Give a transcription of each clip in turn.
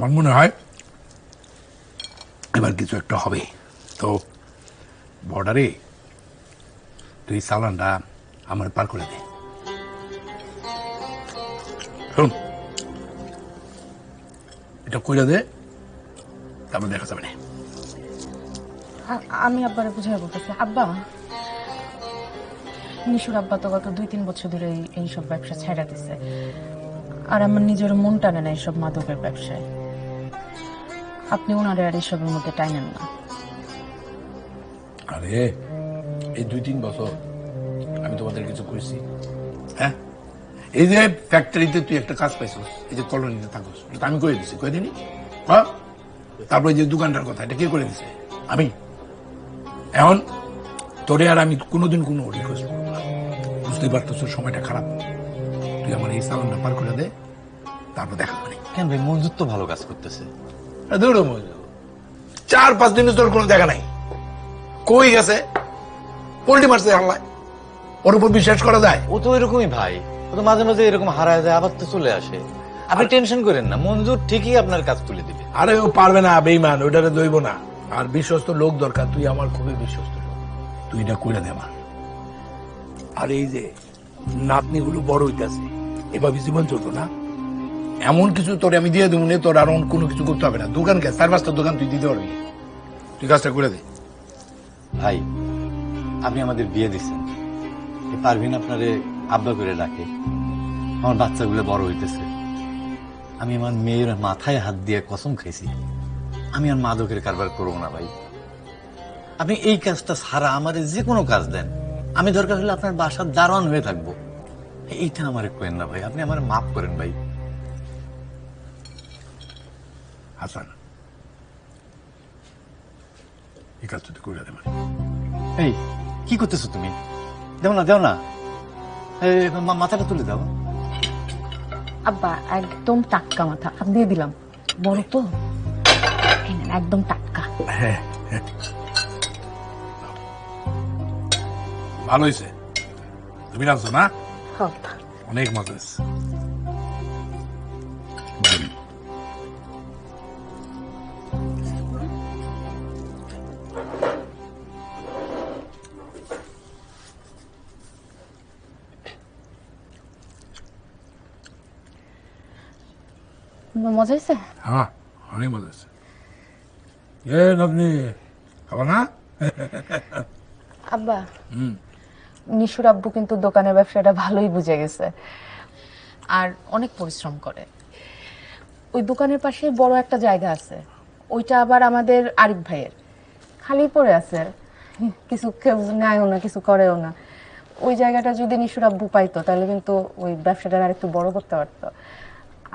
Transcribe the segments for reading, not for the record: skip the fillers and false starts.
আমার মনে হয় এবার কিছু একটা হবে। তো বর্ডারে তুই সালানটা আমার পার করে দে। শোন, এটা কইরা দে, তারপর দেখা যাবে না। আমি আব্বারে বুঝাই বলতেছি, আব্বা নিশুর আব্বা তো গত 2-3 বছর ধরে এইসব ব্যবসা ছেড়ে দিছে, আর আমার নিজের মন টানে না এইসব মাদকের ব্যবসায়। আপনি ওনারে আর এইসবের মধ্যে টাইনেন না। আরে এই 2-3 বছর আমি তোমাদের কিছু করেছি? হ্যাঁ, এই যে ফ্যাক্টরিতে তুই একটা কাজ পাইছিস, এই যে কলোনিতে থাকস, এটা আমি করে দিছি, কয়ে দিনি? হ্যাঁ, তারপরে যে দোকানটার কথা, এটা কে করে দিছে? আমি। এখন তোরে আর আমি কোনোদিন কোনো রিকোয়েস্ট করবো না, বুঝতেই পারতেছ সময়টা খারাপ। তুই আমার এই সালানটা পার করে দে, তারপর দেখা করি। কেন ভাই, মঞ্জুর তো ভালো কাজ করতেছে। দৌড়ো মজু, 4-5 দিনের তোর কোনো দেখা নাই। কই গেছে? পোল্ট্রি মারছে হাল্লায়, ওর উপর বিশ্বাস করা যায়? ও তো এরকমই ভাই, ও তো মাঝে মাঝে এরকম হারায় যায়, আবার তো চলে আসে। আপনি টেনশন করেন না, মঞ্জুর ঠিকই আপনার কাজ তুলে দিবে। আরে ও পারবে না, বেইমান, ওইটারে দইব না। আর বিশ্বস্ত লোক দরকার, তুই আমার খুবই বিশ্বস্ত লোক, তুই এটা কইরা দে আমার। আর এই যে নাতনিগুলো বড় হইতেছে, এভাবে জীবন চলতো না। এমন কিছু তোরে আমি দিয়ে দেবো, তোর আর কোনো কিছু করতে হবে না। দোকান কে 4-5টা দোকান তুই দিতে পারবি, তুই কাজটা করে দে। ভাই, আপনি আমাদের বিয়ে দিচ্ছেন, পারভিন আপনারে আব্বা করে ডাকে, আমার বাচ্চাগুলো বড় হইতেছে। আমি আমার মেয়ের মাথায় হাত দিয়ে কসম খাইছি, আমি আর মাদকের কারবার করবো না ভাই। আপনি এই কাজটা ছাড়া আমার যে কোনো কাজ দেন, আমি দরকার হলে আপনার বাসার দারোয়ান হয়ে থাকবো। এইটা আমার কেন না ভাই, আপনি আমার মাফ করেন ভাই। হাসান, এই কাজটা তুই করে দে মানে। এই কি করতেছো তুমি? দেও না, দেও না, এই, মাথাটা তুলে দাও। আব্বা একদম টাটকা মাথা, আপনি দিয়ে দিলাম, বড় তো, এই নেন, একদম টাটকা। হ্যাঁ, ভালো হয়েছে, তুমি রাখছো না? অনেক মজা হয়েছে। মজা হয়েছে? হ্যাঁ, অনেক মজা হয়েছে। এ নবনি, খাবো না? আব্বা, নিশুর আব্বু কিন্তু দোকানের ব্যবসাটা ভালোই বুঝে গেছে, আর অনেক পরিশ্রম করে। ওই দোকানের পাশে বড় একটা জায়গা আছে, ওইটা আবার আমাদের আরিফ ভাইয়ের, খালি পড়ে আছে, কিছু কেউ নেয়ও না, কিছু করেও না। ওই জায়গাটা যদি নিশুর আব্বু পাইতো, তাহলে কিন্তু ওই ব্যবসাটা আর একটু বড় করতে পারতো।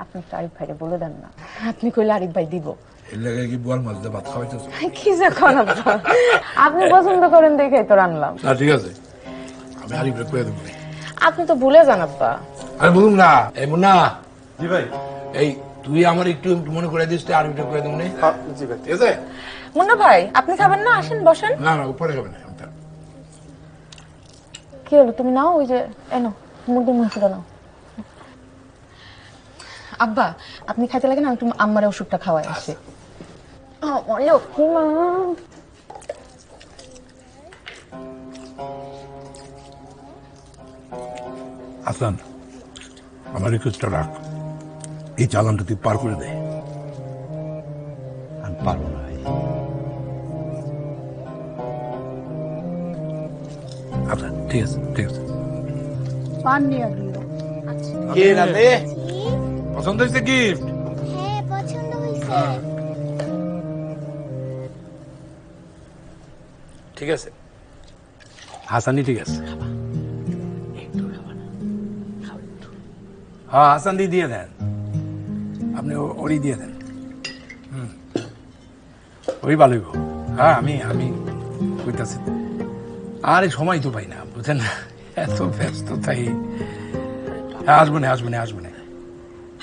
আপনি তো আরিফ ভাইকে বলে দেন না, আপনি কইলে আরিফ ভাই দিব। এর লাগে কি বোয়াল মাছ দিয়ে ভাত খাওয়াইতেছো? কি যে কোন আব্বা, আপনি পছন্দ করেন দেখেই তো রান্নাম। না ঠিক আছে, আমি আরিফরে কয়ে দেবো। আপনি তো ভুলে যান আব্বা। আরে বলুন না, এই মুন্না, জি ভাই। এই তুই আমার একটু মনে করে দিস, আরিফরে কয়ে দেবো। জি ভাই। ঠিক আছে? মুন্না ভাই, আপনি খাবেন না? আসেন বসেন। না না, উপরে খাবে না। কি হলো, তুমি নাও, ওই যে এনো মুরগির মাংসটা নাও। আব্বা, আপনি খাইতে লাগে না, একটু আম্মারে ওষুধটা খাওয়াই আসে। হাসান, আমার রিকোয়েস্টটা রাখ, এই চালানটা তুই পার করে দে। আমি পারবো না ভাই। আচ্ছা ঠিক আছে, ঠিক আছে। পান নিয়ে দিল। কে রাতে পছন্দ হয়েছে গিফট? হ্যাঁ, পছন্দ হয়েছে। ঠিক আছে, হাসানই ঠিক আছে। হ্যাঁ, হাসান দিয়ে দেন, আপনি ওরই দিয়ে দেন। ওই ভালোই গো। হ্যাঁ, আমি কইতাছি, আরে সময় তো পাই না, বুঝেন না, এত ব্যস্ত তাই। হ্যাঁ, আসবো না,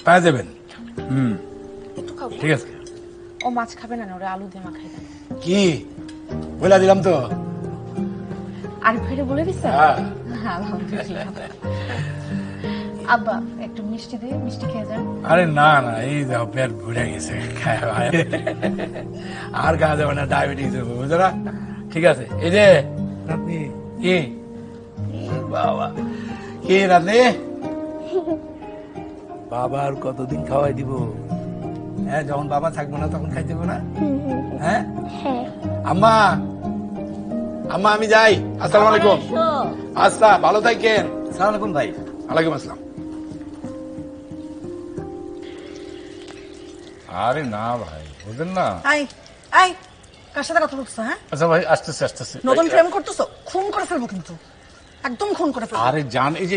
পাওয়া যাবেন। ঠিক আছে। ও মাছ খাবে না, ওরা আলু দিয়ে মাখাই দেন। কি বলে দিলাম তো? আরিফ ভাইরে বলে দিছে? হ্যাঁ। আলহামদুলিল্লাহ। আব্বা একটু মিষ্টি দিয়ে মিষ্টি খেয়ে যান। আরে না না, এই দেখো পেট ভরে গেছে, আর খাওয়া যাবে না, ডায়াবেটিস হবে, বুঝছো না? ঠিক আছে, এই যে রাতনি কি বাবা, কি রাতনি বাবা আর কতদিন খাওয়াই দিব? হ্যাঁ, যখন বাবা থাকবো না তখন খাই দেবো না? হ্যাঁ হ্যাঁ। আম্মা, আম্মা আমি যাই, আসসালামু আলাইকুম। আচ্ছা, ভালো থাকেন। আসসালামু আলাইকুম ভাই। ওয়ালাইকুম আসসালাম। আরে না ভাই, বুঝলেন না। আই আই কার সাথে কথা বলছো? হ্যাঁ, আচ্ছা ভাই, আসতেছে আসতেছে। নতুন প্রেম করতেছো? খুন করে ফেলবো কিন্তু, একদম খুন করে ফেলবো। আরে জান, এই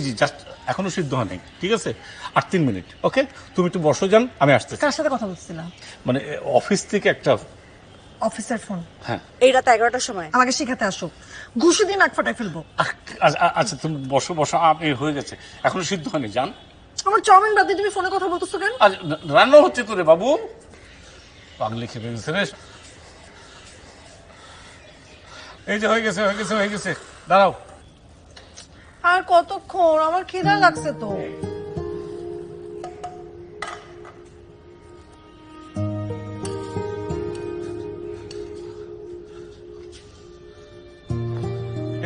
যে জাস্ট এখনো সিদ্ধ হয়নি, ঠিক আছে? আর 3 মিনিট, ওকে? তুমি একটু বসো, যান, আমি আসতেছি। কার সাথে কথা বলছিলাম? মানে অফিস থেকে একটা, অফিসের ফোন। হ্যাঁ। এই রাত 11টার সময় আমাকে শিখাতে আসো, ঘুষি দিয়ে নাক ফাটাই ফেলবো। আচ্ছা তুমি বসো বসো, আপনি হয়ে গেছে, এখনো সিদ্ধ হয়নি, যান। আমার চাউমিন বাদ দিয়ে তুমি ফোনে কথা বলতেছো কেন? আজ রান্না হচ্ছে তো রে বাবু, পাগলি খেপে গেছে রে। এই যে হয়ে গেছে হয়ে গেছে হয়ে গেছে, দাঁড়াও। আর কতক্ষণ? আমার খিদা লাগছে তো।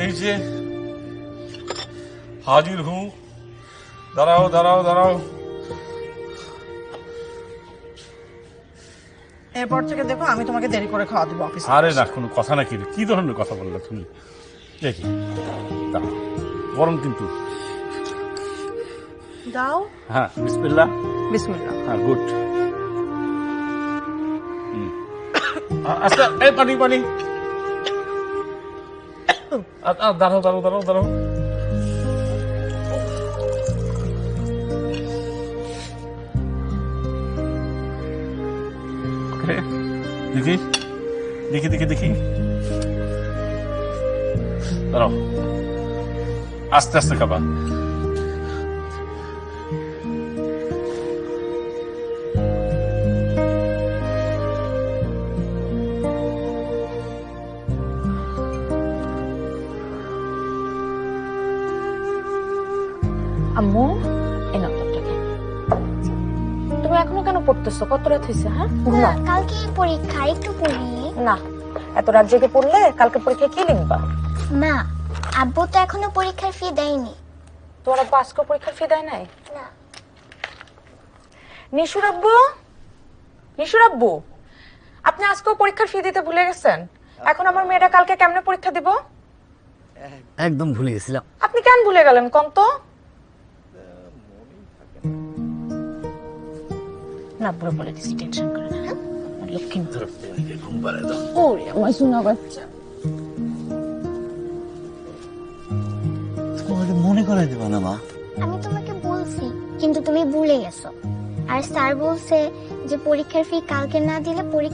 এই যে হাজির হুঁ, দাঁড়াও দাঁড়াও দাঁড়াও। এরপর থেকে দেখো আমি তোমাকে দেরি করে খাওয়া দেবো অফিসে। আরে না, কোনো কথা নাকি রে? কি ধরনের কথা বললে তুমি? দেখি দাঁড়াও, গরম কিন্তু। দাও। হ্যাঁ, বিসমিল্লাহ। বিসমিল্লাহ। হ্যাঁ, গুড। আচ্ছা, এই পানি পানি। দাঁড়াও দাঁড়াও দাঁড়াও দাঁড়াও। Okay, দেখি দেখি দেখি দেখি, দাঁড়াও, আস্তে আস্তে খাবা। আম্মু, এই নাও ল্যাপটপটা। তুমি এখনো কেন পড়তেছো? কত রাত হয়েছে? হ্যাঁ, না, ঘুমাও। কালকে পরীক্ষা, একটু পড়ি। না, এত রাত জেগে পড়লে কালকে পরীক্ষায় কি লিখবা? মা, আব্বু তো এখনো পরীক্ষার ফি দেয়নি। তোমার আব্বু আজকে পরীক্ষার ফি দেয় নাই? না। নিশুর আব্বু, নিশুর আব্বু, আপনি আজকেও পরীক্ষার ফি দিতে ভুলে গেছেন? এখন আমার মেয়েটা কালকে কেমনে পরীক্ষা দিব? একদম ভুলে গেছিলাম। আপনি কেন ভুলে গেলেন কোন তো? না, বুড়ো বলে দিছি, টেনশন করে না। হ্যাঁ, আমার লক্ষ্মী ঘুম পাড়ায় দাও। ওরে আমার সোনা বাচ্চা। তোমাকে মনে করাই দেবা না মা? আমি তোমাকে বলছি, কিন্তু তুমি ভুলে গেছো। আর স্যার বলছে যে পরীক্ষার ফি কালকে না দিলে পরীক্ষা